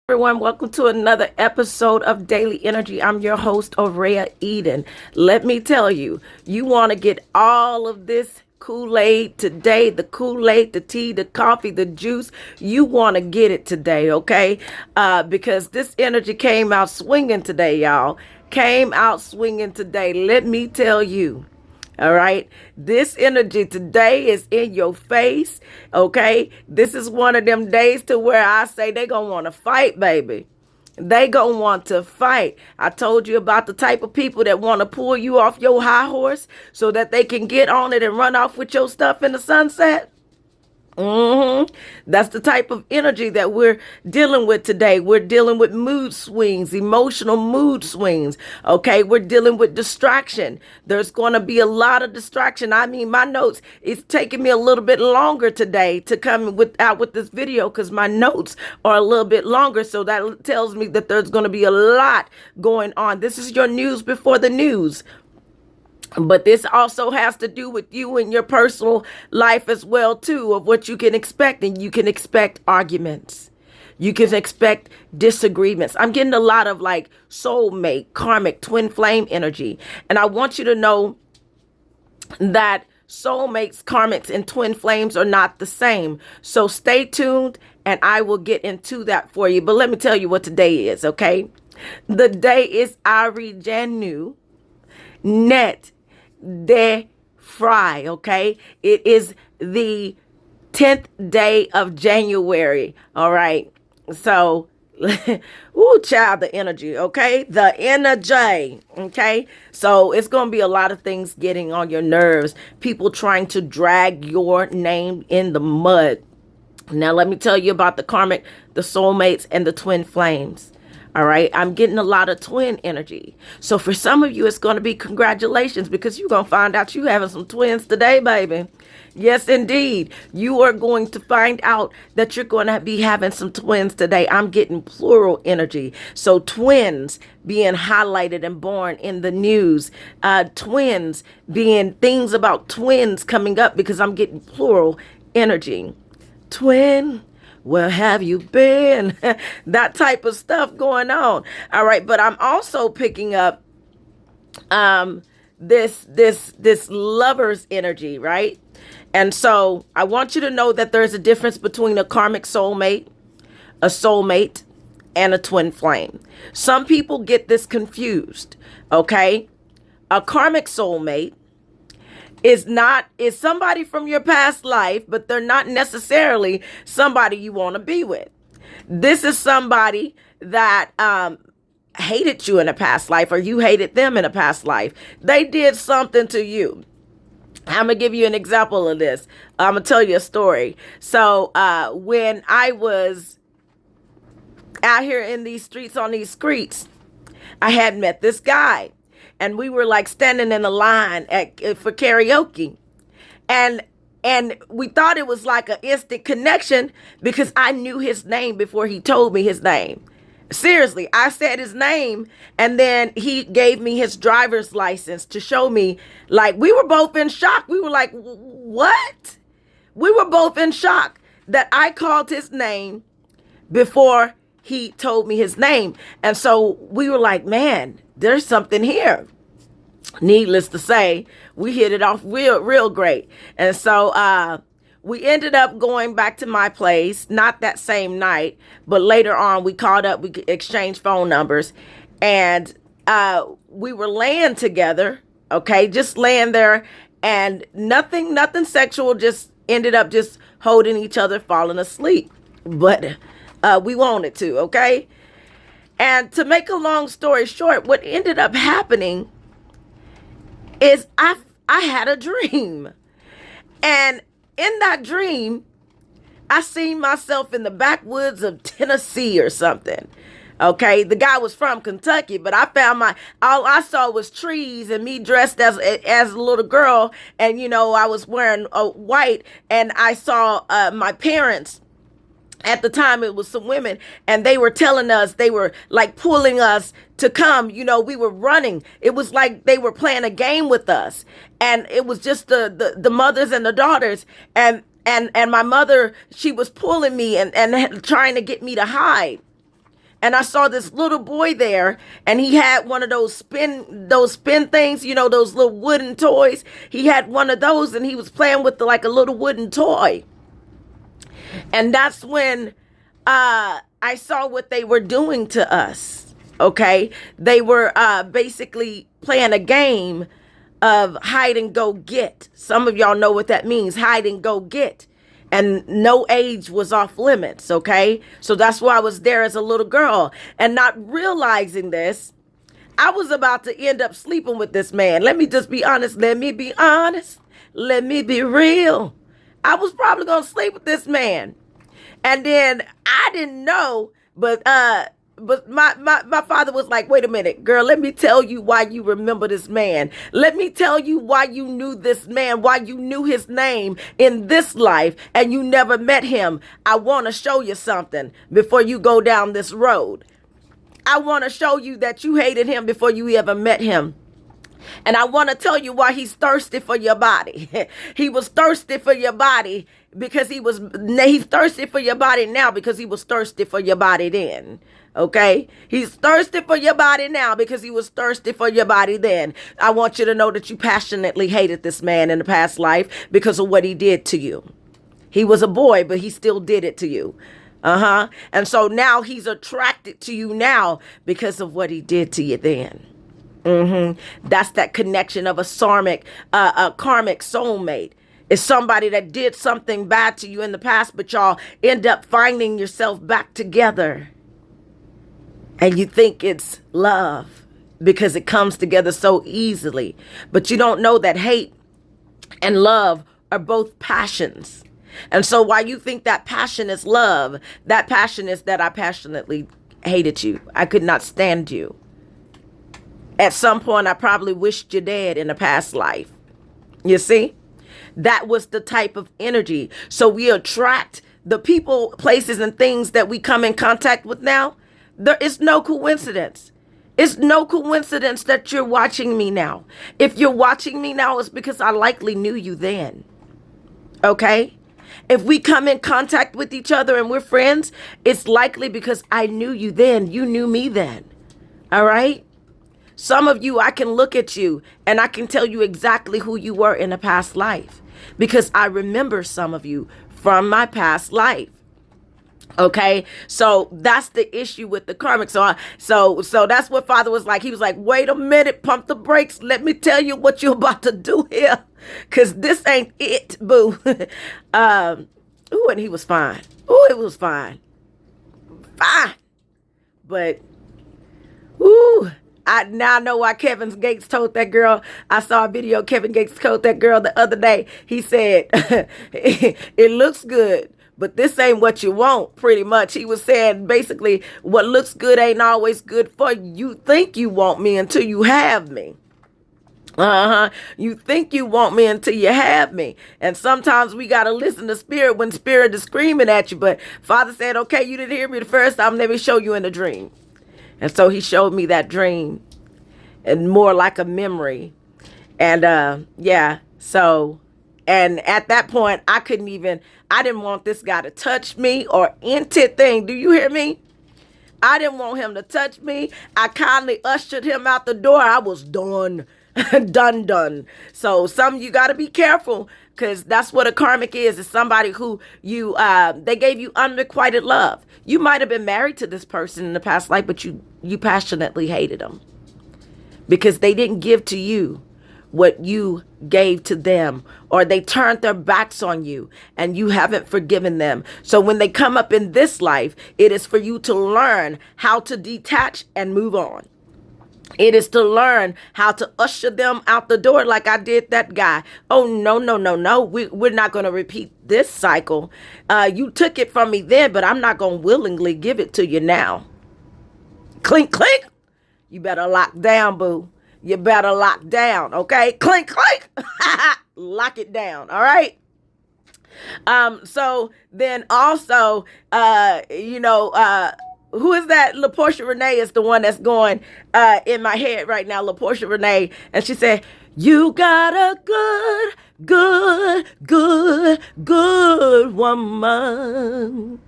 Everyone, welcome to another episode of Daily Energy. I'm your host, Aurea Eden. Let me tell you, you want to get all of this Kool-Aid today, the Kool-Aid, the tea, the coffee, the juice. You want to get it today, okay? Because this energy came out swinging today, y'all. Came out swinging today. Let me tell you. All right. This energy today is in your face. Okay. This is one of them days to where I say they gonna want to fight, baby. They gonna want to fight. I told you about the type of people that want to pull you off your high horse so that they can get on it and run off with your stuff in the sunset. That's the type of energy that we're dealing with today. We're dealing with mood swings, emotional mood swings. Okay. We're dealing with distraction. There's going to be a lot of distraction. I mean, my notes, it's taking me a little bit longer today to come out with this video because my notes are a little bit longer. So that tells me that there's going to be a lot going on. This is your news before the news. But this also has to do with you and your personal life as well, too, of what you can expect. And you can expect arguments. You can expect disagreements. I'm getting a lot of like soulmate, karmic, twin flame energy. And I want you to know that soulmates, karmics, and twin flames are not the same. So stay tuned and I will get into that for you. But let me tell you what today is, okay? The day is Ari Janu Net de Fry, okay? It is the 10th day of January, all right? So, ooh, child, the energy, okay? The energy, okay? So, it's going to be a lot of things getting on your nerves. People trying to drag your name in the mud. Now, let me tell you about the karmic, the soulmates, and the twin flames. All right. I'm getting a lot of twin energy. So for some of you, it's going to be congratulations because you're going to find out you having some twins today, baby. Yes, indeed. You are going to find out that you're going to be having some twins today. I'm getting plural energy. So twins being highlighted and born in the news. Twins being things about twins coming up because I'm getting plural energy. Twin. Where have you been? That type of stuff going on. All right. But I'm also picking up this lover's energy, right? And so I want you to know that there's a difference between a karmic soulmate, and a twin flame. Some people get this confused. Okay. A karmic soulmate is somebody from your past life, but they're not necessarily somebody you want to be with. This is somebody that hated you in a past life, or you hated them in a past life. They did something to you. I'm going to give you an example of this. I'm going to tell you a story. So when I was out here in these streets, on these streets, I had met this guy. And we were like standing in a line for karaoke. And we thought it was like an instant connection because I knew his name before he told me his name. Seriously, I said his name and then he gave me his driver's license to show me. Like, we were both in shock. We were like, what? We were both in shock that I called his name before he told me his name. And so we were like, man, there's something here. Needless to say, we hit it off real great. And so we ended up going back to my place, not that same night, but later on we called up, we exchanged phone numbers, and we were laying together, okay, just laying there, and nothing sexual, just ended up just holding each other, falling asleep. But we wanted to, okay? And to make a long story short, what ended up happening is I had a dream. And in that dream, I seen myself in the backwoods of Tennessee or something. Okay, the guy was from Kentucky, but I found all I saw was trees and me dressed as a little girl. And, you know, I was wearing white, and I saw my parents. At the time, it was some women, and they were telling us, they were like pulling us to come. You know, we were running. It was like they were playing a game with us, and it was just the mothers and the daughters, and my mother, she was pulling me and trying to get me to hide. and I saw this little boy there, and he had one of those spin things, those little wooden toys. He had one of those, and he was playing with like a little wooden toy. And that's when I saw what they were doing to us. Okay, they were basically playing a game of hide and go get. Some of y'all know what that means, hide and go get. And no age was off limits, okay? So that's why I was there as a little girl. And not realizing this, I was about to end up sleeping with this man. Let me just be honest. Let me be honest. Let me be real. I was probably going to sleep with this man. And then I didn't know, but my father was like, wait a minute, girl, let me tell you why you remember this man. Let me tell you why you knew this man, why you knew his name in this life and you never met him. I want to show you something before you go down this road. I want to show you that you hated him before you ever met him. And I want to tell you why he's thirsty for your body. He was thirsty for your body because he's thirsty for your body now because he was thirsty for your body then. Okay, he's thirsty for your body now because he was thirsty for your body then. I want you to know that you passionately hated this man in the past life because of what he did to you. He was a boy, but he still did it to you. And so now he's attracted to you now because of what he did to you then. That's that connection of a karmic soulmate. It's somebody that did something bad to you in the past, but y'all end up finding yourself back together. And you think it's love because it comes together so easily. But you don't know that hate and love are both passions. And so while you think that passion is love, that passion is that I passionately hated you. I could not stand you. At some point, I probably wished you dead in a past life. You see? That was the type of energy. So we attract the people, places, and things that we come in contact with now. There is no coincidence. It's no coincidence that you're watching me now. If you're watching me now, it's because I likely knew you then. Okay? If we come in contact with each other and we're friends, it's likely because I knew you then. You knew me then. All right? Some of you, I can look at you and I can tell you exactly who you were in a past life because I remember some of you from my past life. Okay, so that's the issue with the karmic. So that's what Father was like. He was like, wait a minute, pump the brakes. Let me tell you what you're about to do here, because this ain't it, boo. Ooh, and he was fine. Ooh, it was fine. Fine. But, ooh, I now know why Kevin Gates told that girl. I saw a video Kevin Gates told that girl the other day. He said, it looks good, but this ain't what you want, pretty much. He was saying basically what looks good ain't always good for you. You think you want me until you have me. You think you want me until you have me. And sometimes we got to listen to spirit when spirit is screaming at you. But Father said, okay, you didn't hear me the first time. Let me show you in a dream. And so he showed me that dream and more like a memory. And yeah, so, and at that point, I didn't want this guy to touch me or anything. Do you hear me? I didn't want him to touch me. I kindly ushered him out the door. I was done. done. So some of you got to be careful, because that's what a karmic is somebody who they gave you unrequited love. You might have been married to this person in the past life, but you passionately hated them because they didn't give to you what you gave to them, or they turned their backs on you and you haven't forgiven them. So when they come up in this life, it is for you to learn how to detach and move on. It is to learn how to usher them out the door like I did that guy. Oh, no. We're not going to repeat this cycle. You took it from me then, but I'm not going to willingly give it to you now. Clink, clink. You better lock down, boo. You better lock down, okay? Clink, clink. Lock it down, all right? So then also, who is that? LaPortia Renee is the one that's going in my head right now, LaPortia Renee. And she said, you got a good woman.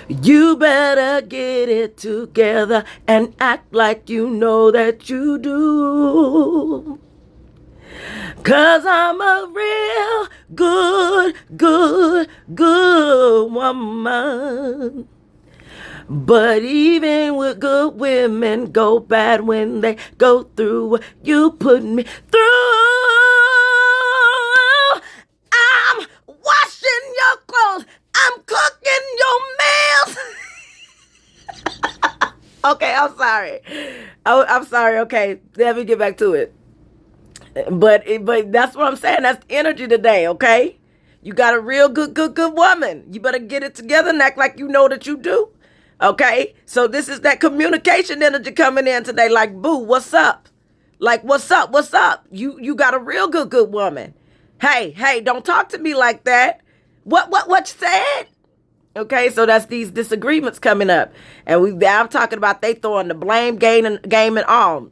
You better get it together and act like you know that you do. 'Cause I'm a real good woman. But even with good women go bad when they go through what you put me through. I'm washing your clothes. I'm cooking your meals. Okay, I'm sorry. I'm sorry. Okay, let me get back to it. But that's what I'm saying. That's energy today, okay? You got a real good woman. You better get it together and act like you know that you do. Okay? So this is that communication energy coming in today. Like, boo, what's up? Like, what's up? What's up? You got a real good woman. Hey, don't talk to me like that. What you said? Okay, so that's these disagreements coming up. And I'm talking about they throwing the blame game and all.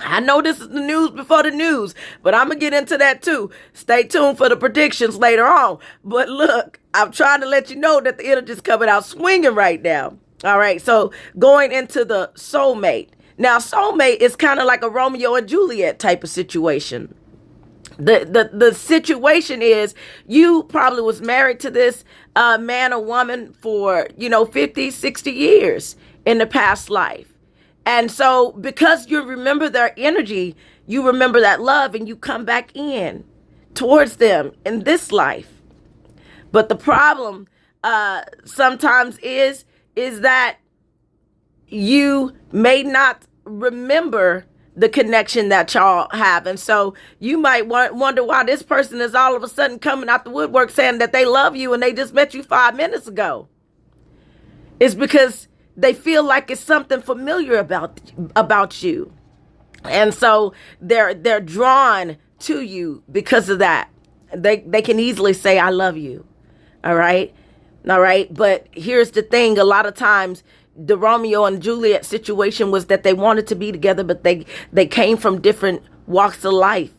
I know this is the news before the news, but I'm going to get into that too. Stay tuned for the predictions later on. But look, I'm trying to let you know that the energy is coming out swinging right now. All right, so going into the soulmate. Now, soulmate is kind of like a Romeo and Juliet type of situation. The situation is you probably was married to this man or woman for, 50, 60 years in the past life. And so because you remember their energy, you remember that love and you come back in towards them in this life. But the problem sometimes is that you may not remember the connection that y'all have. And so you might wonder why this person is all of a sudden coming out the woodwork saying that they love you and they just met you 5 minutes ago. It's because they feel like it's something familiar about you. And so they're drawn to you because of that. They can easily say, I love you. All right. But here's the thing. A lot of times the Romeo and Juliet situation was that they wanted to be together, but they came from different walks of life.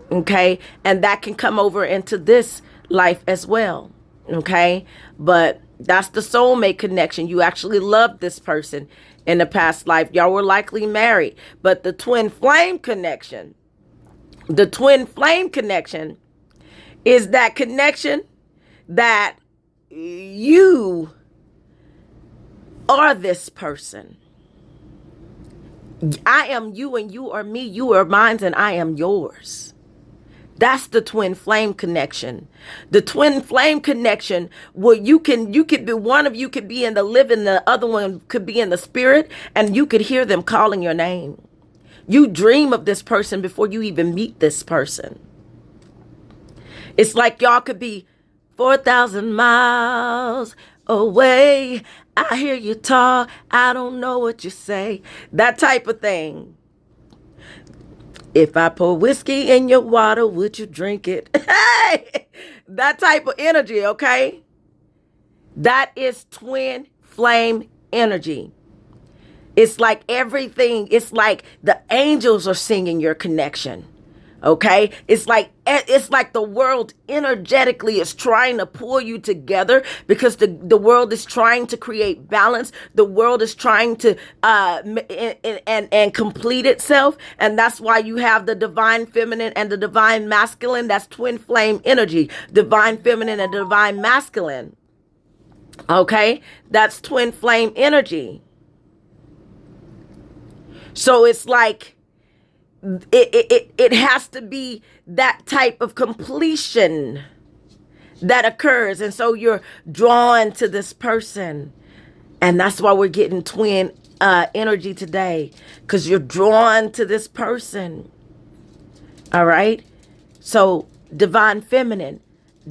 Okay. And that can come over into this life as well. Okay. But that's the soulmate connection. You actually loved this person in the past life. Y'all were likely married. But the twin flame connection is that connection that you are this person. I am you and you are me. You are mine and I am yours. That's the twin flame connection. The twin flame connection where you could be, one of you could be in the living, the other one could be in the spirit, and you could hear them calling your name. You dream of this person before you even meet this person. It's like y'all could be 4,000 miles away. I hear you talk. I don't know what you say. That type of thing. If I pour whiskey in your water, would you drink it? Hey, that type of energy, okay? That is twin flame energy. It's like everything. It's like the angels are singing your connection. Okay, it's like the world energetically is trying to pull you together because the world is trying to create balance. The world is trying to and complete itself, and that's why you have the divine feminine and the divine masculine. That's twin flame energy, divine feminine and divine masculine. Okay, that's twin flame energy. So it's like it has to be that type of completion that occurs. And so you're drawn to this person. And that's why we're getting twin energy today, because you're drawn to this person. All right. So divine feminine,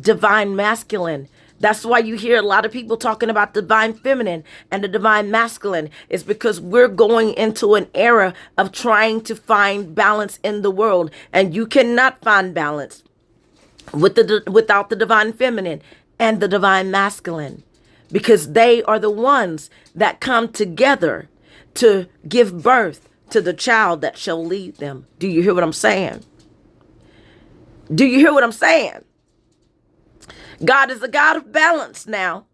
divine masculine. That's why you hear a lot of people talking about divine feminine and the divine masculine. It's because we're going into an era of trying to find balance in the world. And you cannot find balance without the divine feminine and the divine masculine, because they are the ones that come together to give birth to the child that shall lead them. Do you hear what I'm saying? Do you hear what I'm saying? God is a God of balance now.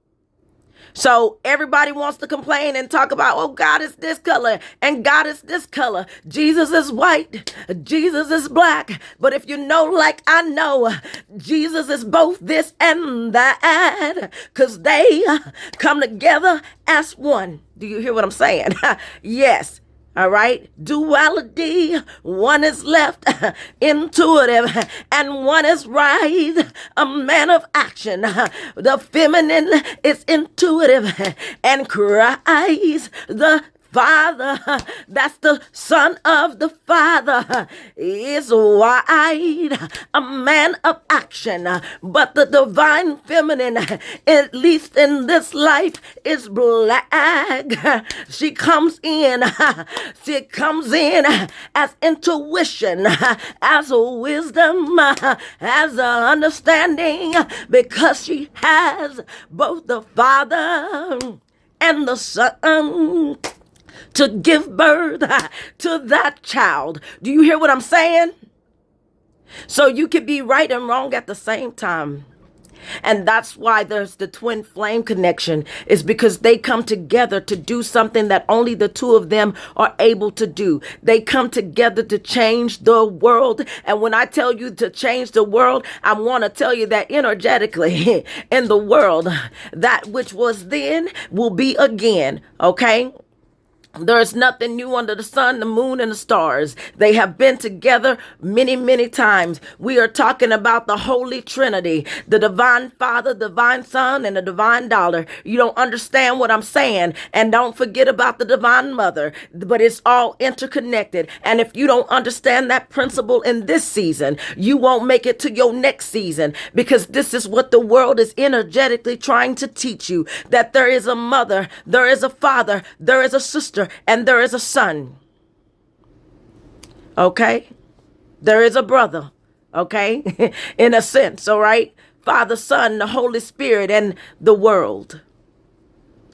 So everybody wants to complain and talk about, oh, God is this color and God is this color. Jesus is white. Jesus is black. But if you know, like I know, Jesus is both this and that, because they come together as one. Do you hear what I'm saying? Yes. All right. Duality. One is left intuitive and one is right. A man of action. The feminine is intuitive and Christ, the Father, that's the Son of the Father, is white, a man of action. But the divine feminine, at least in this life, is black. She comes in as intuition, as wisdom, as understanding, because she has both the Father and the Son to give birth to that child. Do you hear what I'm saying? So you could be right and wrong at the same time. And that's why there's the twin flame connection, is because they come together to do something that only the two of them are able to do. They come together to change the world. And when I tell you to change the world, I want to tell you that energetically in the world, that which was then will be again. Okay? There is nothing new under the sun, the moon, and the stars. They have been together many, many times. We are talking about the Holy Trinity, the divine Father, divine Son, and the divine daughter. You don't understand what I'm saying. And don't forget about the divine mother. But it's all interconnected. And if you don't understand that principle in this season, you won't make it to your next season, because this is what the world is energetically trying to teach you, that there is a mother, there is a father, there is a sister, and there is a son. Okay? There is a brother. Okay? In a sense, all right? Father, Son, the Holy Spirit, and the world.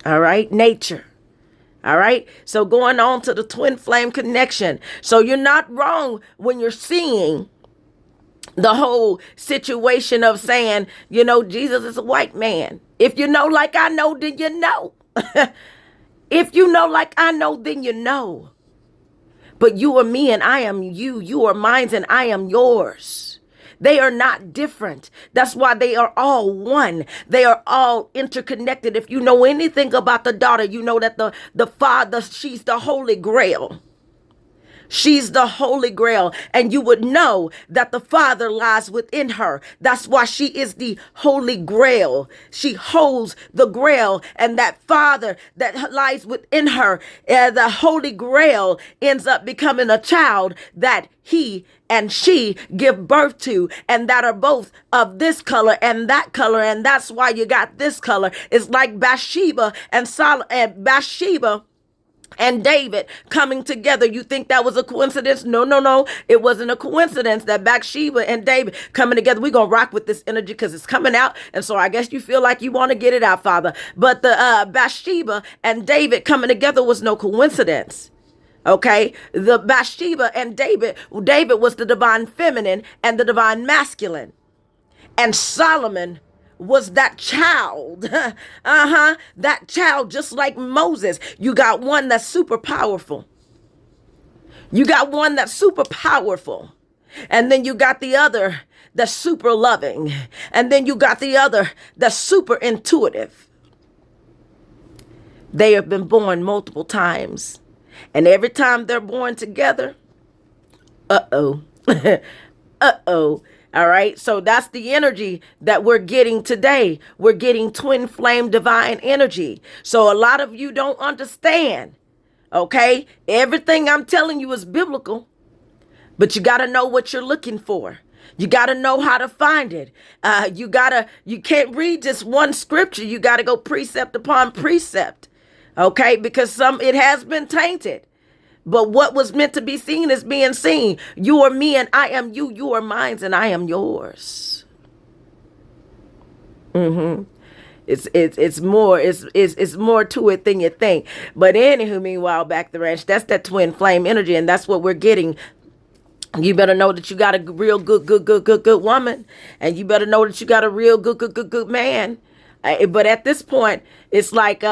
All right? Nature. All right? So going on to the twin flame connection. So you're not wrong when you're seeing the whole situation of saying, you know, Jesus is a white man. If you know like I know, then you know. If you know like I know, then you know. But you are me and I am you. You are mine and I am yours. They are not different. That's why they are all one. They are all interconnected. If you know anything about the daughter, you know that the Father, she's the Holy Grail. She's the Holy Grail, and you would know that the Father lies within her. That's why she is the Holy Grail. She holds the Grail, and that Father that lies within her, the Holy Grail, ends up becoming a child that he and she give birth to, and that are both of this color and that color, and that's why you got this color. It's like Bathsheba and David coming together. You think that was a coincidence? No. It wasn't a coincidence that Bathsheba and David coming together. We're going to rock with this energy because it's coming out. And so I guess you feel like you want to get it out, Father. But the Bathsheba and David coming together was no coincidence. Okay, the Bathsheba and David was the divine feminine and the divine masculine. And Solomon was that child. That child, just like Moses. You got one that's super powerful. You got one that's super powerful. And then you got the other that's super loving. And then you got the other that's super intuitive. They have been born multiple times. And every time they're born together, uh-oh. All right. So that's the energy that we're getting today. We're getting twin flame divine energy. So a lot of you don't understand. Okay. Everything I'm telling you is biblical, but you got to know what you're looking for. You got to know how to find it. You can't read just one scripture. You got to go precept upon precept. Okay. Because it has been tainted. But what was meant to be seen is being seen. You are me and I am you. You are mine and I am yours. It's more to it than you think. But anywho, meanwhile, back the ranch, that's that twin flame energy, and that's what we're getting. You better know that you got a real good woman, and you better know that you got a real good man. But at this point, it's like,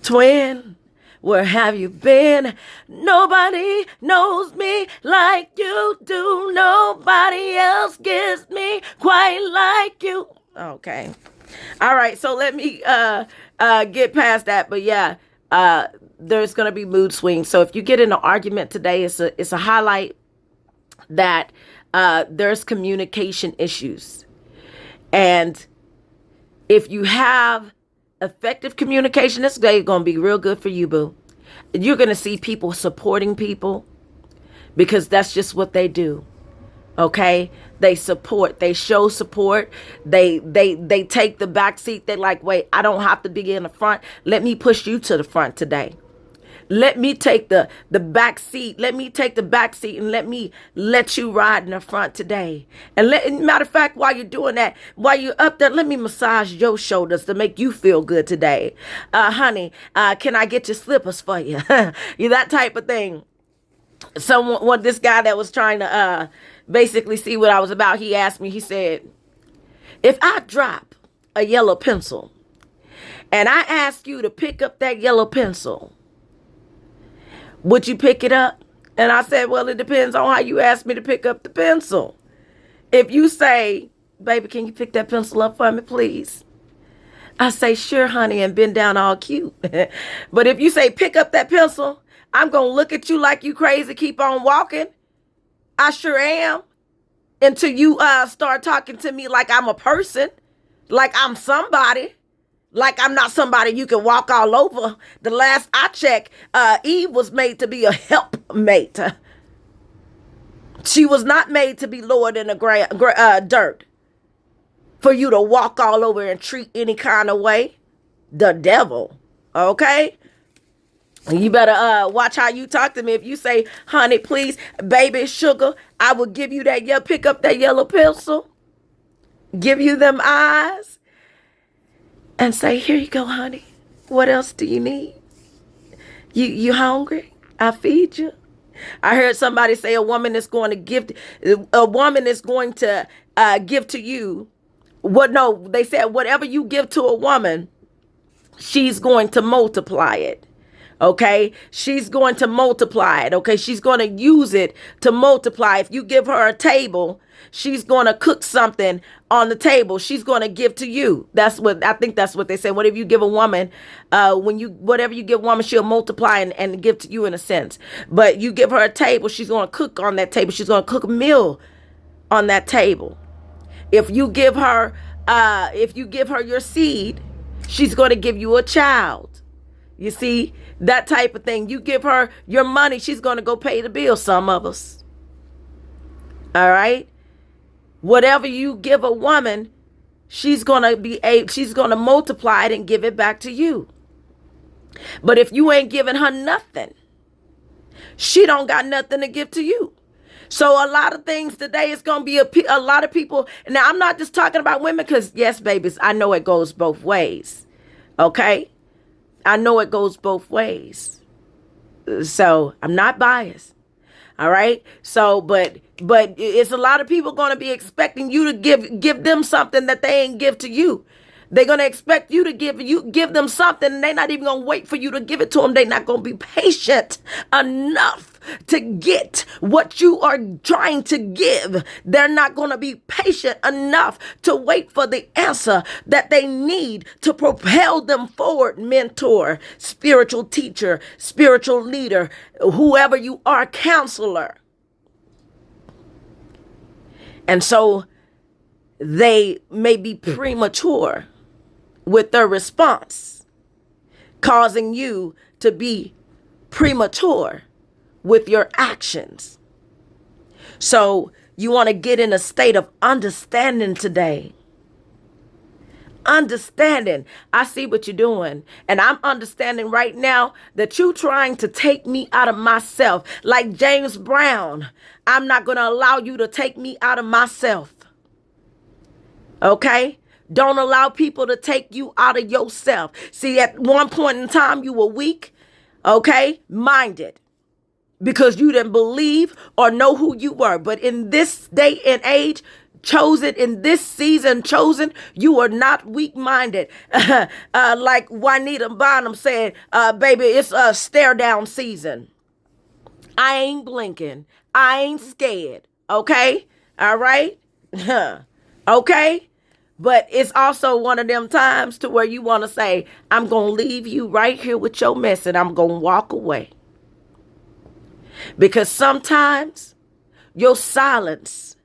twin, where have you been? Nobody knows me like you do. Nobody else gets me quite like you. Okay. All right. So let me get past that. But yeah, there's going to be mood swings. So if you get in an argument today, it's a highlight that there's communication issues. And if you have effective communication, this day is going to be real good for you, boo. You're going to see people supporting people because that's just what they do. Okay? They support. They show support. They take the back seat. They're like, wait, I don't have to be in the front. Let me push you to the front today. Let me take the back seat. Let me take the back seat and let you ride in the front today. And matter of fact, while you're doing that, while you're up there, let me massage your shoulders to make you feel good today. Honey, can I get your slippers for you? You that type of thing. This guy that was trying to basically see what I was about, he asked me, he said, if I drop a yellow pencil and I ask you to pick up that yellow pencil, would you pick it up? And I said, well, it depends on how you ask me to pick up the pencil. If you say, baby, can you pick that pencil up for me, please? I say, sure, honey, and bend down all cute. But if you say, pick up that pencil, I'm going to look at you like you crazy, keep on walking. I sure am. Until you start talking to me like I'm a person, like I'm somebody. Like I'm not somebody you can walk all over. The last I checked, Eve was made to be a helpmate. She was not made to be lower than the dirt for you to walk all over and treat any kind of way. The devil, okay? You better watch how you talk to me. If you say, honey, please, baby, sugar, I will give you that, pick up that yellow pencil, give you them eyes, and say, here you go, honey. What else do you need? You hungry? I feed you. I heard somebody say a woman is going to give to you. They said whatever you give to a woman, she's going to multiply it. Okay, she's going to multiply it. Okay, she's going to use it to multiply. If you give her a table, she's going to cook something on the table. She's going to give to you. That's what they say. Whatever you give a woman, whatever you give a woman, she'll multiply and give to you in a sense. But you give her a table, she's going to cook on that table. She's going to cook a meal on that table. If you give her your seed, she's going to give you a child. You see, that type of thing. You give her your money, she's going to go pay the bill, some of us. All right? Whatever you give a woman, she's going to multiply it and give it back to you. But if you ain't giving her nothing, she don't got nothing to give to you. So a lot of things today is going to be a lot of people. Now, I'm not just talking about women because, yes, babies, I know it goes both ways. Okay? I know it goes both ways. So I'm not biased. All right. So, but it's a lot of people going to be expecting you to give them something that they ain't give to you. They're going to expect you to give them something, and they're not even going to wait for you to give it to them. They're not going to be patient enough to get what you are trying to give. They're not going to be patient enough to wait for the answer that they need to propel them forward. Mentor, spiritual teacher, spiritual leader, whoever you are, counselor. And so they may be premature with their response, causing you to be premature with your actions. So you want to get in a state of understanding today. Understanding. I see what you're doing. And I'm understanding right now that you're trying to take me out of myself. Like James Brown, I'm not going to allow you to take me out of myself. Okay? Don't allow people to take you out of yourself. See, at one point in time, you were weak, okay, minded, because you didn't believe or know who you were. But in this day and age, chosen in this season, chosen, you are not weak-minded. Like Juanita Bonham said, baby, it's a stare down season. I ain't blinking. I ain't scared. Okay? All right? Okay? But it's also one of them times to where you want to say, I'm going to leave you right here with your mess and I'm going to walk away. Because sometimes your silence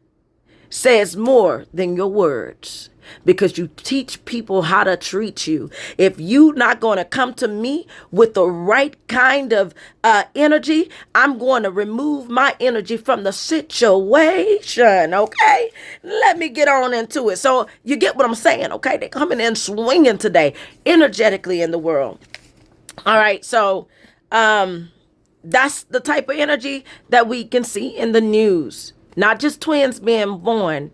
says more than your words, because you teach people how to treat you. If you not going to come to me with the right kind of energy, I'm going to remove my energy from the situation. Okay, let me get on into it. So you get what I'm saying? Okay, they're coming in swinging today, energetically in the world. All right, so that's the type of energy that we can see in the news. Not just twins being born,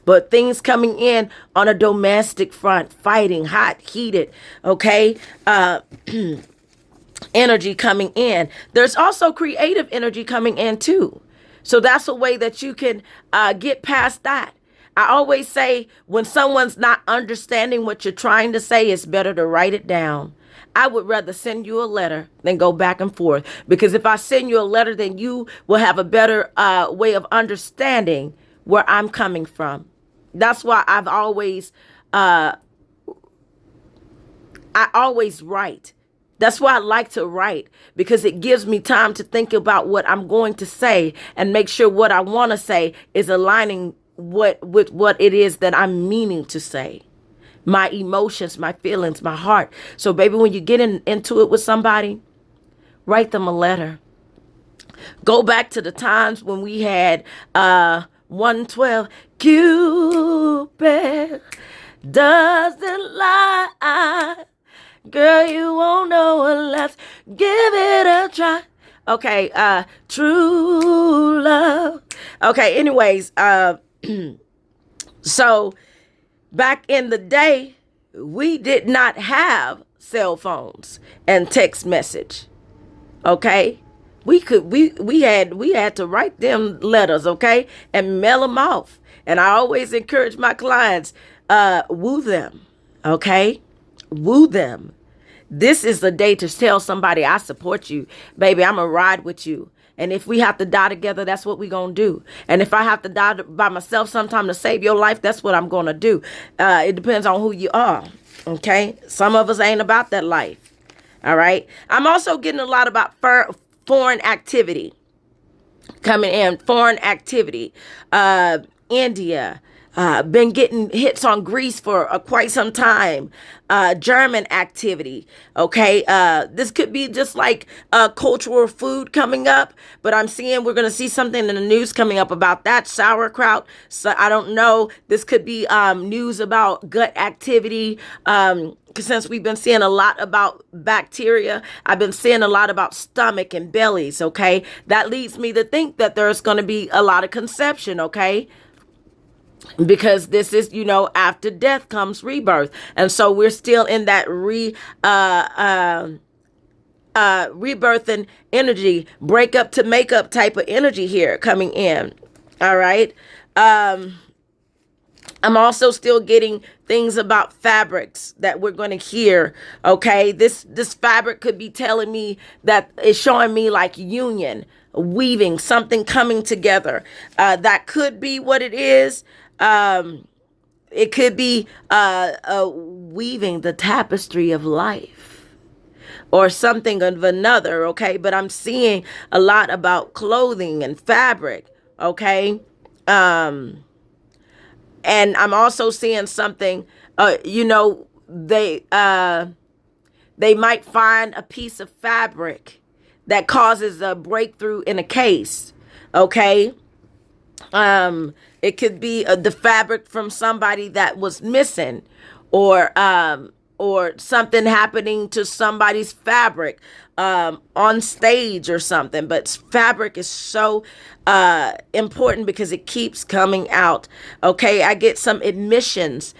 but things coming in on a domestic front, fighting, hot, heated, okay? Energy coming in. There's also creative energy coming in too. So that's a way that you can get past that. I always say when someone's not understanding what you're trying to say, it's better to write it down. I would rather send you a letter than go back and forth. Because if I send you a letter, then you will have a better way of understanding where I'm coming from. That's why I always write. That's why I like to write, because it gives me time to think about what I'm going to say and make sure what I want to say is aligning with what it is that I'm meaning to say. My emotions, my feelings, my heart. So baby, when you get into it with somebody, write them a letter. Go back to the times when we had 112. Cupid doesn't lie. Girl, you won't know unless give it a try. Okay, true love. Okay, anyways, so back in the day, we did not have cell phones and text message. Okay? We had to write them letters, okay? And mail them off. And I always encourage my clients, woo them. Okay? Woo them. This is the day to tell somebody, I support you. Baby, I'm going to ride with you. And if we have to die together, that's what we're going to do. And if I have to die by myself sometime to save your life, that's what I'm going to do. It depends on who you are. Okay? Some of us ain't about that life. All right? I'm also getting a lot about foreign activity coming in. Foreign activity. India. Been getting hits on Greece for quite some time. German activity. Okay. This could be just like cultural food coming up, but I'm seeing we're going to see something in the news coming up about that sauerkraut. So I don't know. This could be news about gut activity. Since we've been seeing a lot about bacteria, I've been seeing a lot about stomach and bellies. Okay. That leads me to think that there's going to be a lot of conception. Okay. Because this is, after death comes rebirth. And so we're still in that rebirthing energy, break up to make up type of energy here coming in. All right. I'm also still getting things about fabrics that we're going to hear. Okay. This fabric could be telling me that it's showing me like union, weaving, something coming together. That could be what it is. It could be weaving the tapestry of life or something of another, okay? But I'm seeing a lot about clothing and fabric, okay? And I'm also seeing something, they might find a piece of fabric that causes a breakthrough in a case, okay? It could be the fabric from somebody that was missing, or something happening to somebody's fabric on stage or something. But fabric is so important because it keeps coming out. Okay, I get some emissions.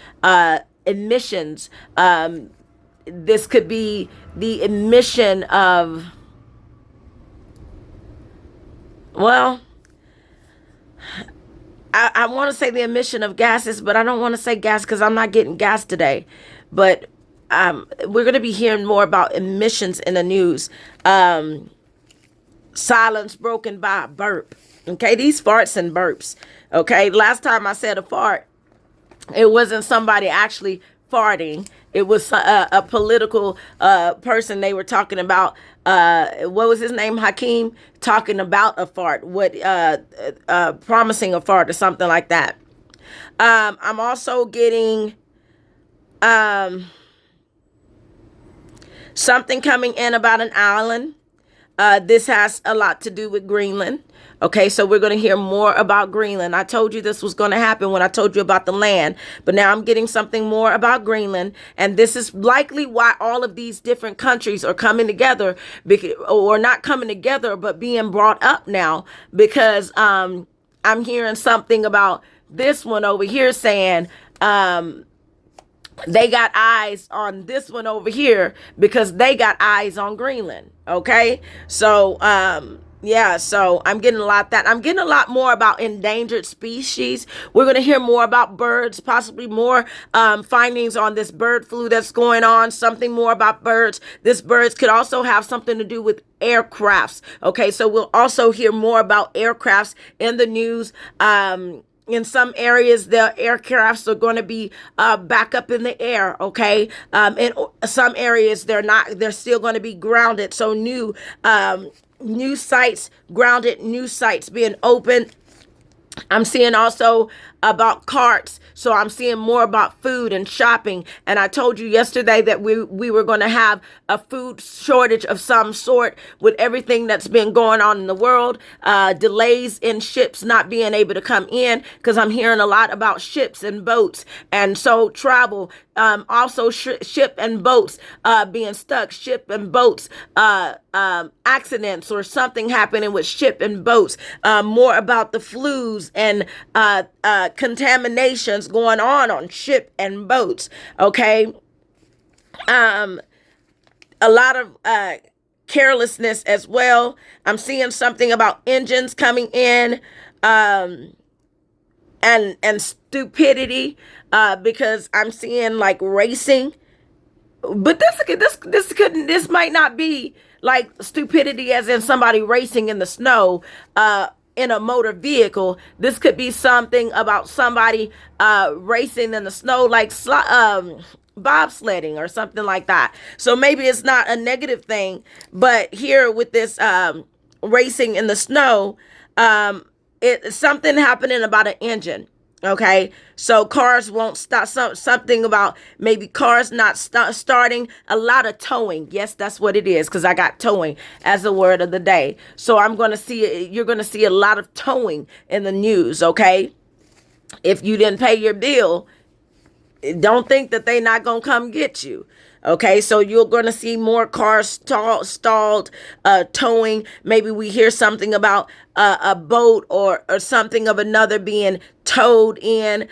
This could be the emission of, I want to say the emission of gases, but I don't want to say gas because I'm not getting gas today. But we're going to be hearing more about emissions in the news. Silence broken by a burp. Okay, these farts and burps. Okay, last time I said a fart, it wasn't somebody actually farting. It was a political person. They were talking about, what was his name? Hakeem, talking about a fart, promising a fart or something like that. I'm also getting something coming in about an island. This has a lot to do with Greenland. Okay, so we're going to hear more about Greenland. I told you this was going to happen when I told you about the land, but now I'm getting something more about Greenland. And this is likely why all of these different countries are coming together, or not coming together, but being brought up now, because I'm hearing something about this one over here saying, they got eyes on this one over here because they got eyes on Greenland. Okay. So, yeah, so I'm getting a lot that. I'm getting a lot more about endangered species. We're going to hear more about birds, possibly more findings on this bird flu that's going on, something more about birds. This birds could also have something to do with aircrafts. Okay, so we'll also hear more about aircrafts in the news. In some areas, the aircrafts are going to be back up in the air. Okay. In some areas, they're still going to be grounded. So new sites, grounded new sites being opened. I'm seeing also about carts. So I'm seeing more about food and shopping. And I told you yesterday that we were going to have a food shortage of some sort with everything that's been going on in the world. Delays in ships not being able to come in, because I'm hearing a lot about ships and boats. And so travel, also ship and boats being stuck, ship and boats, accidents or something happening with ship and boats. More about the flus and contaminations going on ship and boats. Okay. A lot of carelessness as well. I'm seeing something about engines coming in, and stupidity, because I'm seeing like racing. But this might not be like stupidity as in somebody racing in the snow in a motor vehicle. This could be something about somebody racing in the snow, like bobsledding or something like that. So maybe it's not a negative thing, but here with this racing in the snow, it's something happening about an engine. Okay, so cars won't stop. Something about maybe cars not starting. A lot of towing. Yes, that's what it is, because I got towing as a word of the day. So you're going to see a lot of towing in the news. Okay, if you didn't pay your bill, don't think that they're not going to come get you. Okay, so you're going to see more cars stalled, towing. Maybe we hear something about a boat or something of another being towed in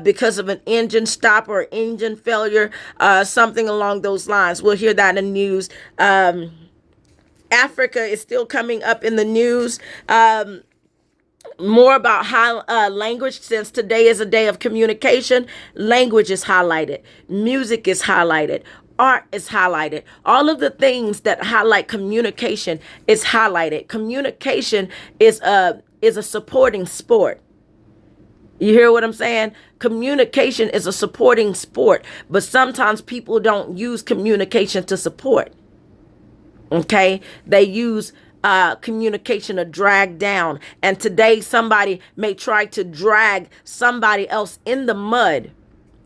because of an engine stop or engine failure, something along those lines. We'll hear that in the news. Africa is still coming up in the news. More about how language, since today is a day of communication, language is highlighted, music is highlighted, art is highlighted. All of the things that highlight communication is highlighted. Communication is a supporting sport. You hear what I'm saying? Communication is a supporting sport, but sometimes people don't use communication to support. Okay, they use communication to drag down. And today somebody may try to drag somebody else in the mud.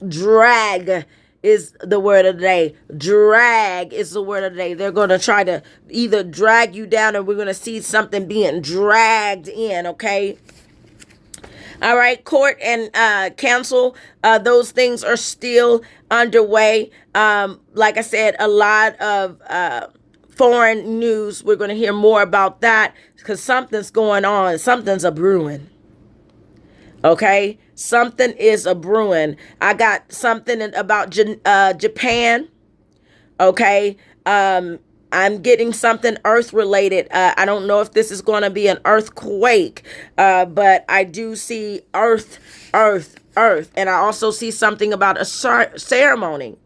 Drag is the word of the day. Drag is the word of the day. They're going to try to either drag you down, or we're going to see something being dragged in. Okay. All right. Court and council, those things are still underway. Like I said, a lot of foreign news. We're going to hear more about that because something's going on. Something's a brewing. Okay, something is a brewing. I got something about Japan. Okay, I'm getting something earth related. I don't know if this is going to be an earthquake, but I do see earth. And I also see something about a ceremony.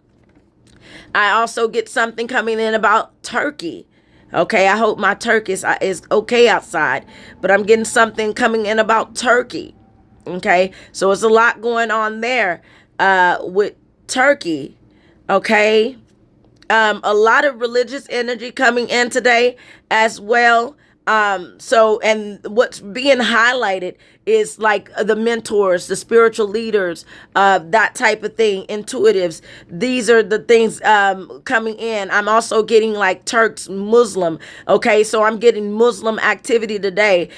I also get something coming in about turkey. Okay, I hope my turkey is okay outside, but I'm getting something coming in about turkey. Okay, so it's a lot going on there with turkey. Okay, a lot of religious energy coming in today as well. So, and what's being highlighted is like the mentors, the spiritual leaders, that type of thing, intuitives. These are the things coming in. I'm also getting like Turks, Muslim. Okay, so I'm getting Muslim activity today.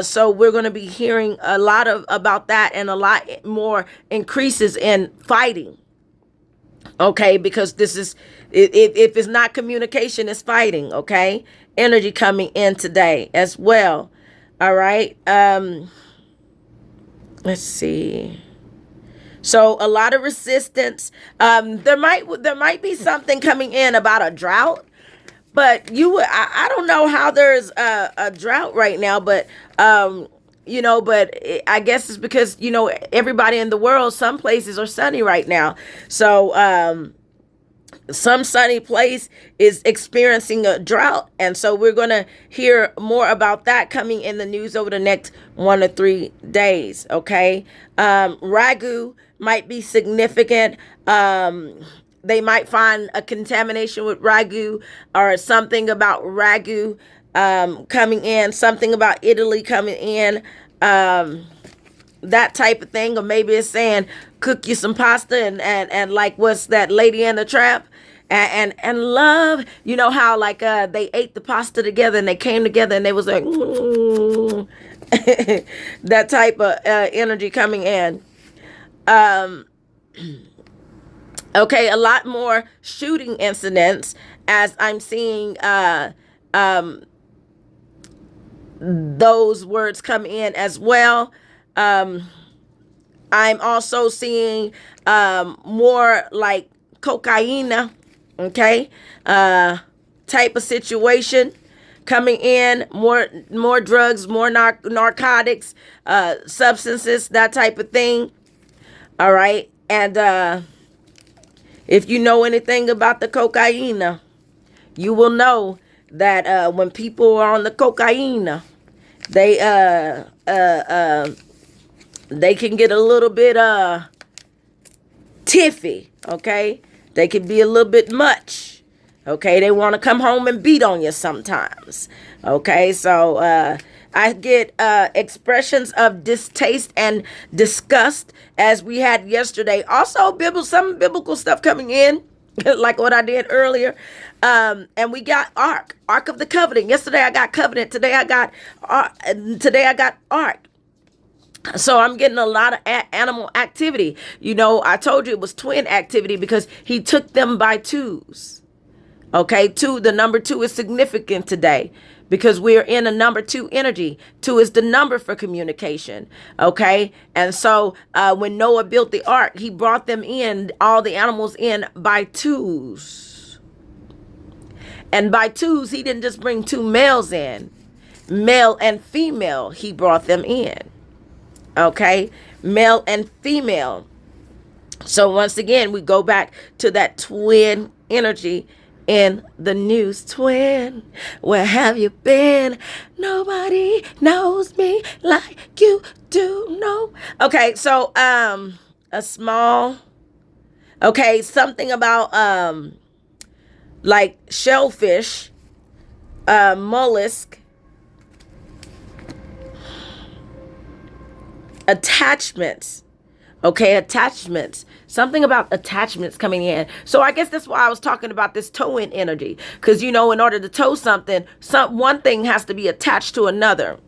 So we're going to be hearing a lot about that, and a lot more increases in fighting. Okay, because this is, if it's not communication, it's fighting. Okay, energy coming in today as well. All right. Let's see. So a lot of resistance. There might be something coming in about a drought, but I don't know how there's a drought right now, but but I guess it's because everybody in the world, some places are sunny right now, so some sunny place is experiencing a drought. And so we're going to hear more about that coming in the news over the next 1 to 3 days. Okay. Ragu might be significant. They might find a contamination with ragu, or something about ragu coming in, something about Italy coming in, that type of thing. Or maybe it's saying cook you some pasta and like, what's that, Lady in the Trap? And love, how like they ate the pasta together and they came together and they was like, that type of energy coming in. Okay, a lot more shooting incidents as I'm seeing those words come in as well. I'm also seeing more like cocaine, okay, type of situation coming in, more drugs, more narcotics, substances, that type of thing. All right. And if you know anything about the cocaine, you will know that when people are on the cocaine, they can get a little bit tiffy. Okay, they can be a little bit much. Okay, they want to come home and beat on you sometimes. Okay, so I get expressions of distaste and disgust, as we had yesterday. Also, some biblical stuff coming in, like what I did earlier. And we got Ark of the Covenant. Yesterday I got Covenant. Today I got Ark. So I'm getting a lot of animal activity. I told you it was twin activity because he took them by twos. Okay, the number 2 is significant today because we're in a number 2 energy. 2 is the number for communication. Okay, and so when Noah built the ark, he brought them in, all the animals in by twos. And by twos, he didn't just bring 2 males in, male and female, he brought them in. Okay, male and female. So once again, we go back to that twin energy in the news. Twin, where have you been? Nobody knows me like you do. No. Okay, so a small, okay, something about like shellfish, mollusk, attachments. Okay, attachments. Something about attachments coming in. So I guess that's why I was talking about this towing energy. Because, in order to tow something, one thing has to be attached to another.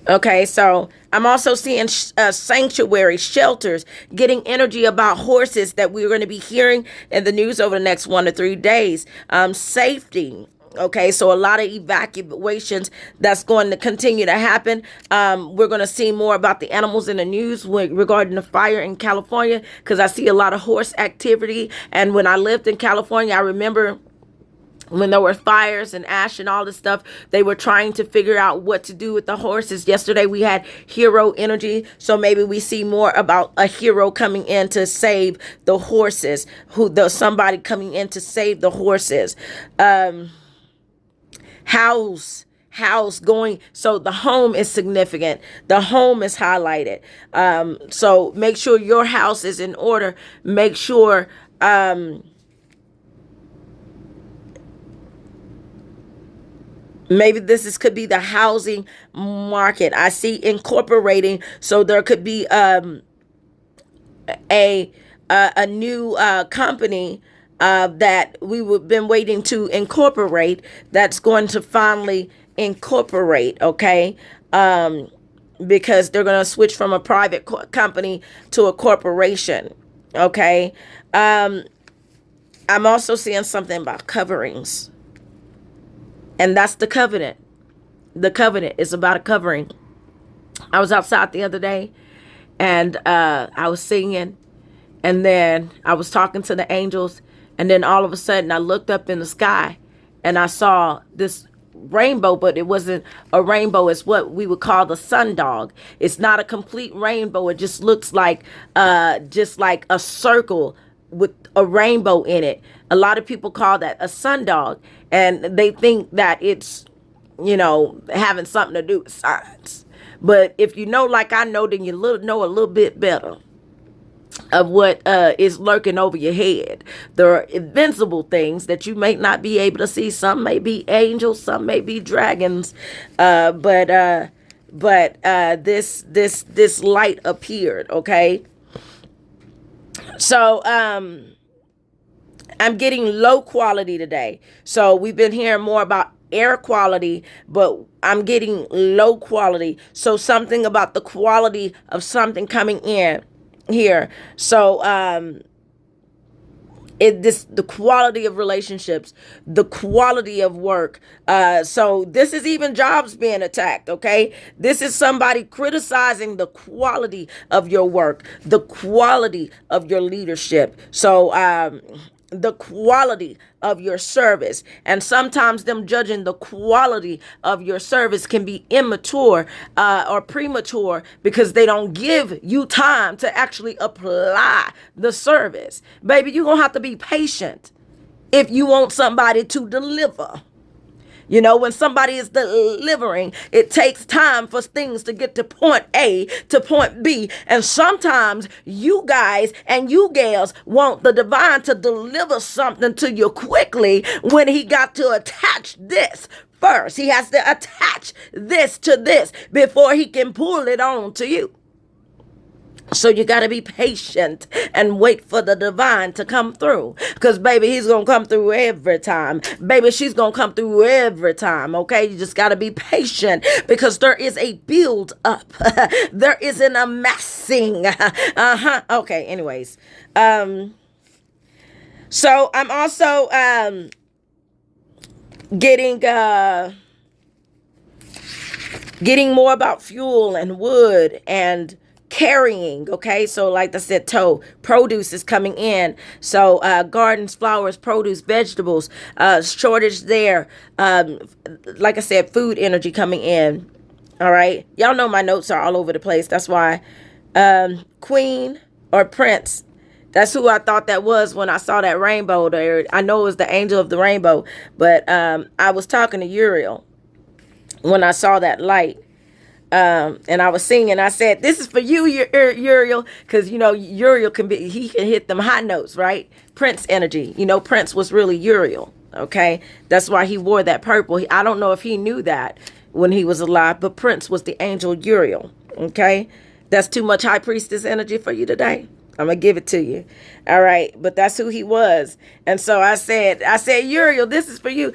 Okay, so I'm also seeing sanctuary, shelters, getting energy about horses that we're going to be hearing in the news over the next 1 to 3 days. Safety. Okay, so a lot of evacuations that's going to continue to happen. We're going to see more about the animals in the news regarding the fire in California, because I see a lot of horse activity. And when I lived in California, I remember when there were fires and ash and all this stuff, they were trying to figure out what to do with the horses. Yesterday we had hero energy, so maybe we see more about a hero coming in to save the horses, somebody coming in to save the horses. House going, so the home is significant, the home is highlighted. So make sure your house is in order. Make sure maybe could be the housing market. I see incorporating, so there could be a new company that we've been waiting to incorporate, that's going to finally incorporate, okay? Because they're going to switch from a private company to a corporation, okay? I'm also seeing something about coverings. And that's the covenant. The covenant is about a covering. I was outside the other day and I was singing, and then I was talking to the angels, and then all of a sudden I looked up in the sky and I saw this rainbow, but it wasn't a rainbow. It's what we would call the sundog. It's not a complete rainbow. It just looks like a circle with a rainbow in it. A lot of people call that a sundog, and they think that it's, having something to do with science. But if you know, like I know, then you know a little bit better of what is lurking over your head. There are invincible things that you may not be able to see. Some may be angels, some may be dragons, but this light appeared. Okay, so I'm getting low quality today. So we've been hearing more about air quality, but I'm getting low quality. So something about the quality of something coming in here. So the quality of relationships, the quality of work. So this is even jobs being attacked. Okay, this is somebody criticizing the quality of your work, the quality of your leadership. So the quality of your service, and sometimes them judging the quality of your service can be immature or premature, because they don't give you time to actually apply the service. Baby, you're gonna have to be patient if you want somebody to deliver. When somebody is delivering, it takes time for things to get to point A to point B. And sometimes you guys and you gals want the divine to deliver something to you quickly, when he got to attach this first. He has to attach this to this before he can pull it on to you. So you got to be patient and wait for the divine to come through. Because, baby, he's going to come through every time. Baby, she's going to come through every time, okay? You just got to be patient, because there is a build up. There is an amassing. Okay, anyways. So I'm also getting more about fuel and wood and carrying. Okay, so like I said, produce is coming in. So gardens, flowers, produce, vegetables, shortage there. Like I said, food energy coming in. All right, y'all know my notes are all over the place. That's why Queen or Prince, that's who I thought that was when I saw that rainbow there. I know it was the angel of the rainbow, but I was talking to Uriel when I saw that light. And I was singing. I said, "This is for you, Uriel," because Uriel can hit them high notes, right? Prince energy. Prince was really Uriel. Okay, that's why he wore that purple. I don't know if he knew that when he was alive, but Prince was the angel Uriel. Okay, that's too much high priestess energy for you today. I'm gonna give it to you. All right, but that's who he was. And so I said, Uriel, this is for you.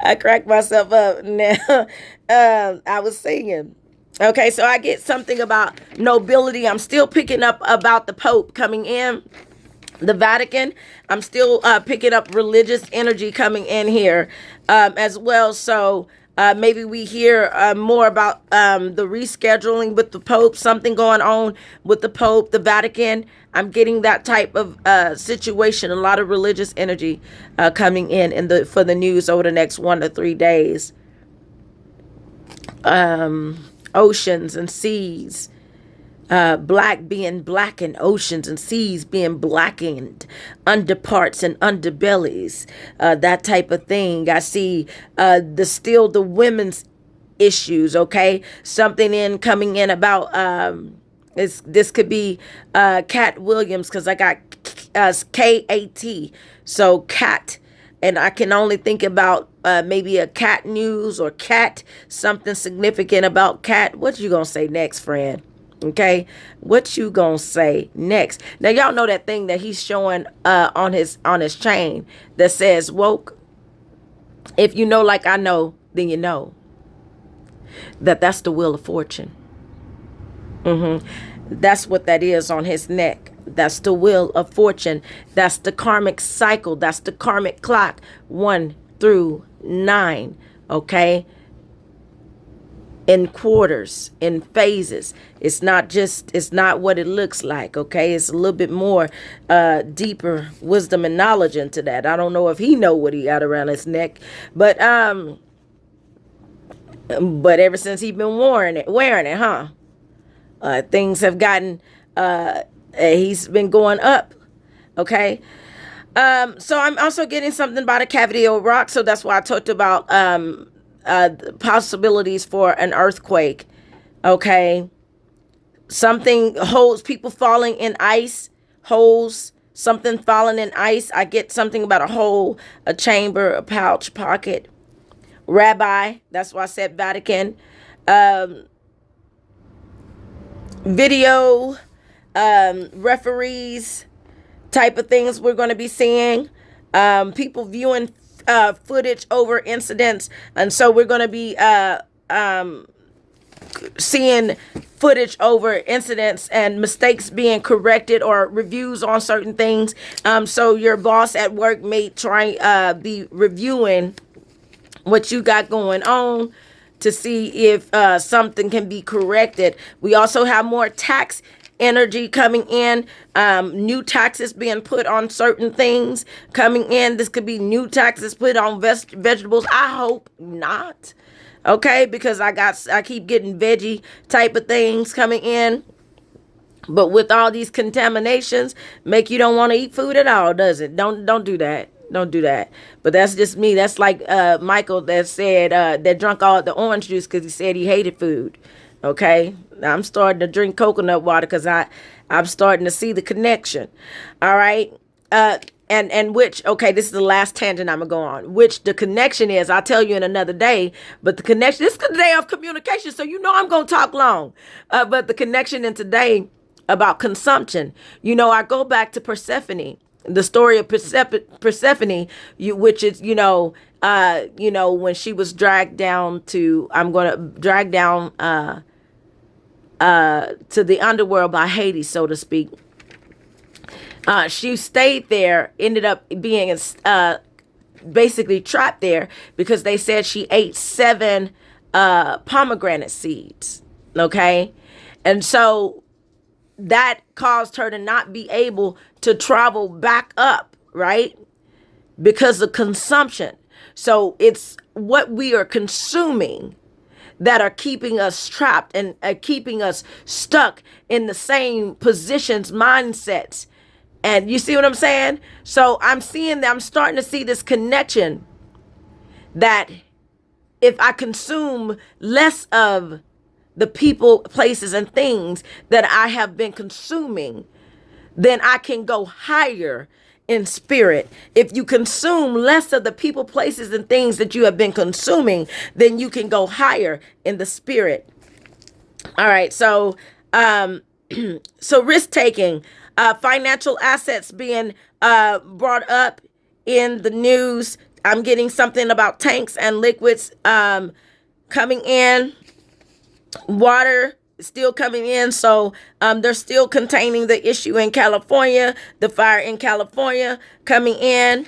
I cracked myself up now. I was singing. Okay, so I get something about nobility. I'm still picking up about the Pope coming in, the Vatican. I'm still picking up religious energy coming in here as well. So maybe we hear more about the rescheduling with the Pope, something going on with the Pope, the Vatican. I'm getting that type of situation. A lot of religious energy coming in the for the news over the next 1 to 3 days. Oceans and seas, black being blackened, oceans and seas being blackened, underparts and underbellies, that type of thing. I see the women's issues. Okay, something in coming in about this could be Cat Williams, because I got KAT, so cat. And I can only think about maybe a cat news or cat, something significant about cat. What you gonna say next, friend? Okay, what you gonna say next? Now y'all know that thing that he's showing on his chain that says woke. If you know like I know, then you know that's the wheel of fortune. That's what that is on his neck. That's the wheel of fortune. That's the karmic cycle. That's the karmic clock, 1 through 9. Okay, in quarters, in phases. It's not what it looks like. Okay, it's a little bit more deeper wisdom and knowledge into that. I don't know if he know what he got around his neck, but ever since he been wearing it, huh? Things have gotten. He's been going up. Okay. So I'm also getting something about a cavity of rock. So that's why I talked about possibilities for an earthquake. Okay. Something holds people falling in ice holes. Something falling in ice. I get something about a hole, a chamber, a pouch, pocket. Rabbi. That's why I said Vatican. Video. Referees type of things we're going to be seeing. People viewing footage over incidents, and so we're going to be seeing footage over incidents and mistakes being corrected or reviews on certain things. So your boss at work may be reviewing what you got going on to see if something can be corrected. We also have more tax energy coming in, new taxes being put on certain things coming in. This could be new taxes put on vegetables. I hope not. Okay, because I keep getting veggie type of things coming in. But with all these contaminations, make you don't want to eat food at all, does it? Don't do that. Don't do that. But that's just me. That's like Michael that said that drunk all the orange juice because he said he hated food. Okay, I'm starting to drink coconut water because I'm starting to see the connection. All right, and which, okay, this is the last tangent I'm gonna go on. Which the connection is, I'll tell you in another day. But the connection, this is the day of communication, so you know I'm gonna talk long. But the connection in today about consumption. You know, I go back to Persephone, the story of Persephone, which is when she was dragged down to, to the underworld by Hades, so to speak. She stayed there, ended up being basically trapped there because they said she ate 7 pomegranate seeds. Okay, and so that caused her to not be able to travel back up, right? Because of consumption. So it's what we are consuming that are keeping us trapped and keeping us stuck in the same positions, mindsets. And you see what I'm saying? So I'm starting to see this connection that if I consume less of the people, places, and things that I have been consuming, then I can go higher in spirit. If you consume less of the people, places, and things that you have been consuming, then you can go higher in the spirit. All right. So, so risk taking, financial assets being brought up in the news. I'm getting something about tanks and liquids coming in. Water is still coming in, so they're still containing the issue in California, the fire in California coming in.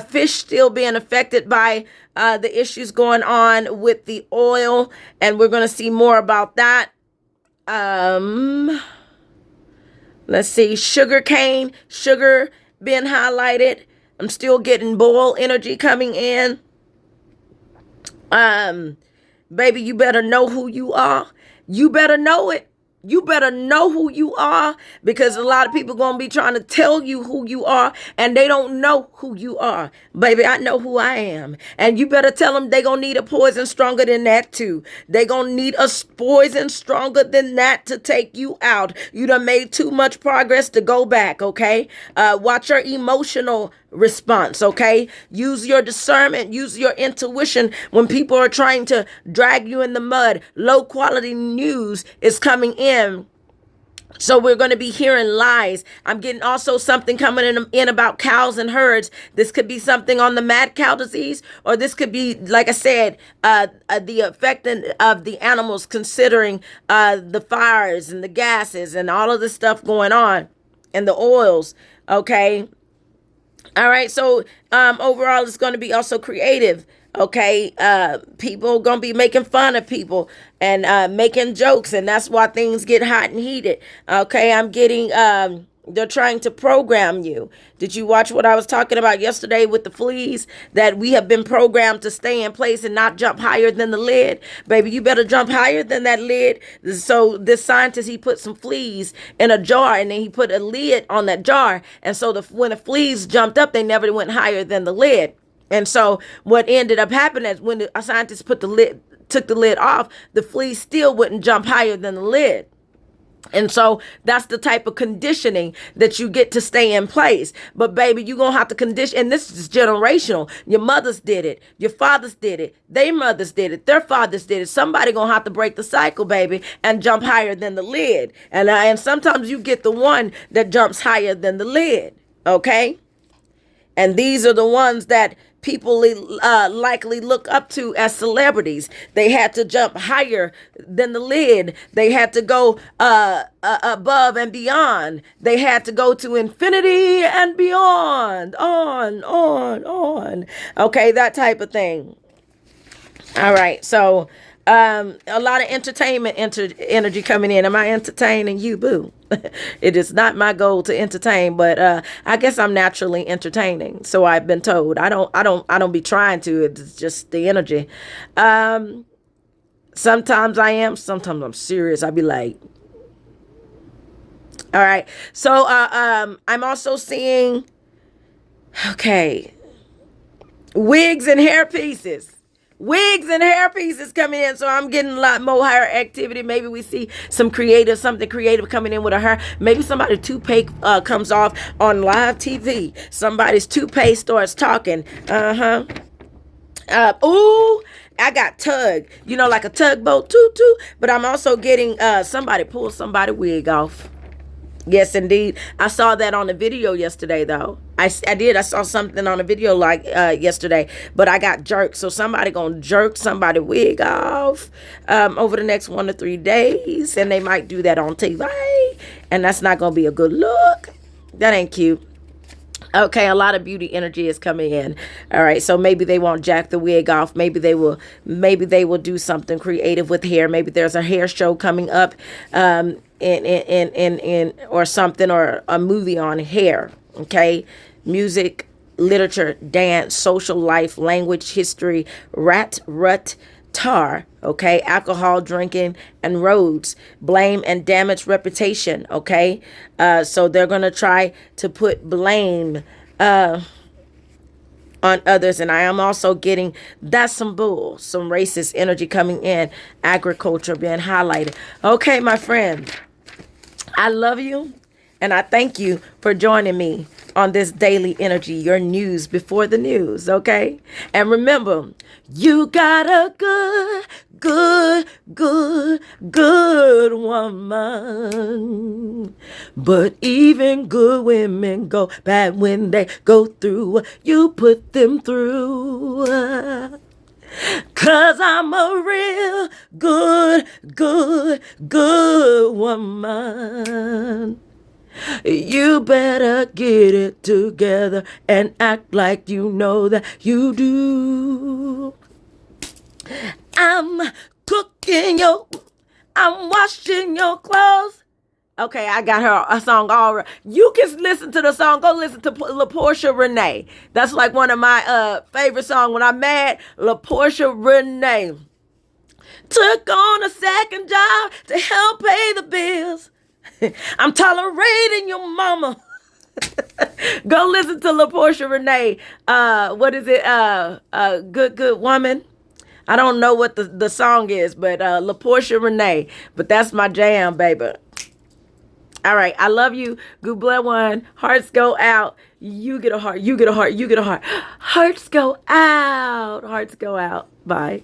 Fish still being affected by the issues going on with the oil, and we're going to see more about that. Let's see. Sugar cane. Sugar being highlighted. I'm still getting boil energy coming in. Baby, you better know who you are. You better know it. You better know who you are, because a lot of people going to be trying to tell you who you are and they don't know who you are. Baby, I know who I am. And you better tell them they going to need a poison stronger than that too. They going to need a poison stronger than that to take you out. You done made too much progress to go back, okay? Watch your emotional response, okay? Use your discernment, use your intuition when people are trying to drag you in the mud. Low quality news is coming in. So we're going to be hearing lies. I'm getting also something coming in about cows and herds. This could be something on the mad cow disease, or this could be, like I said, the effect of the animals, considering the fires and the gases and all of the stuff going on and the oils, okay? All right, so overall, it's going to be also creative. Okay, people going to be making fun of people and making jokes, and that's why things get hot and heated. Okay, I'm getting they're trying to program you. Did you watch what I was talking about yesterday with the fleas? That we have been programmed to stay in place and not jump higher than the lid. Baby, you better jump higher than that lid. So this scientist, he put some fleas in a jar, and then he put a lid on that jar. And so when the fleas jumped up, they never went higher than the lid. And so what ended up happening is when the scientist took the lid off, the fleas still wouldn't jump higher than the lid. And so that's the type of conditioning that you get to stay in place. But baby, you're going to have to condition. And this is generational. Your mothers did it. Your fathers did it. Their mothers did it. Their fathers did it. Somebody going to have to break the cycle, baby, and jump higher than the lid. And sometimes you get the one that jumps higher than the lid. Okay. And these are the ones that people likely look up to as celebrities. They had to jump higher than the lid. They had to go above and beyond. They had to go to infinity and beyond. On. Okay, that type of thing. All right, so a lot of entertainment energy coming in. Am I entertaining you, boo? It is not my goal to entertain, but I guess I'm naturally entertaining. So I've been told. I don't be trying to. It's just the energy. Sometimes I am. Sometimes I'm serious. I be like, all right. So I'm also seeing, okay, wigs and hair pieces. Wigs and hair pieces coming in. So I'm getting a lot more hair activity. Maybe we see something creative coming in with a hair. Maybe somebody's toupee comes off on live TV. Somebody's toupee starts talking. Ooh, I got tug. You know, like a tugboat, toot. But I'm also getting somebody pull somebody's wig off. Yes, indeed. I saw that on the video yesterday, though. I did. I saw something on a video like yesterday, but I got jerked. So somebody gonna jerk somebody wig off over the next 1 to 3 days, and they might do that on TV, and that's not gonna be a good look. That ain't cute. Okay, a lot of beauty energy is coming in. All right, so maybe they won't jack the wig off. Maybe they will do something creative with hair. Maybe there's a hair show coming up, in or something, or a movie on hair. Okay, music, literature, dance, social life, language, history, tar, okay, alcohol drinking and roads, blame and damage reputation, okay. So they're gonna try to put blame on others, and I am also getting that's some bull, some racist energy coming in, agriculture being highlighted. Okay, my friend, I love you, and I thank you for joining me on this daily energy, your news before the news, okay? And remember, you got a good woman. But even good women go bad when they go through what you put them through. 'Cause I'm a real good woman. You better get it together and act like you know that you do. I'm washing your clothes. Okay, I got her a song all right. You can listen to the song. Go listen to LaPortia Renee. That's like one of my favorite songs. When I'm mad, LaPortia Renee. Took on a second job to help pay the bills. I'm tolerating your mama. Go listen to LaPortia Renee. What is it? Good woman. I don't know what the song is, but LaPortia Renee. But that's my jam, baby. All right. I love you. Good blood one. Hearts go out. You get a heart. You get a heart. You get a heart. Hearts go out. Hearts go out. Bye.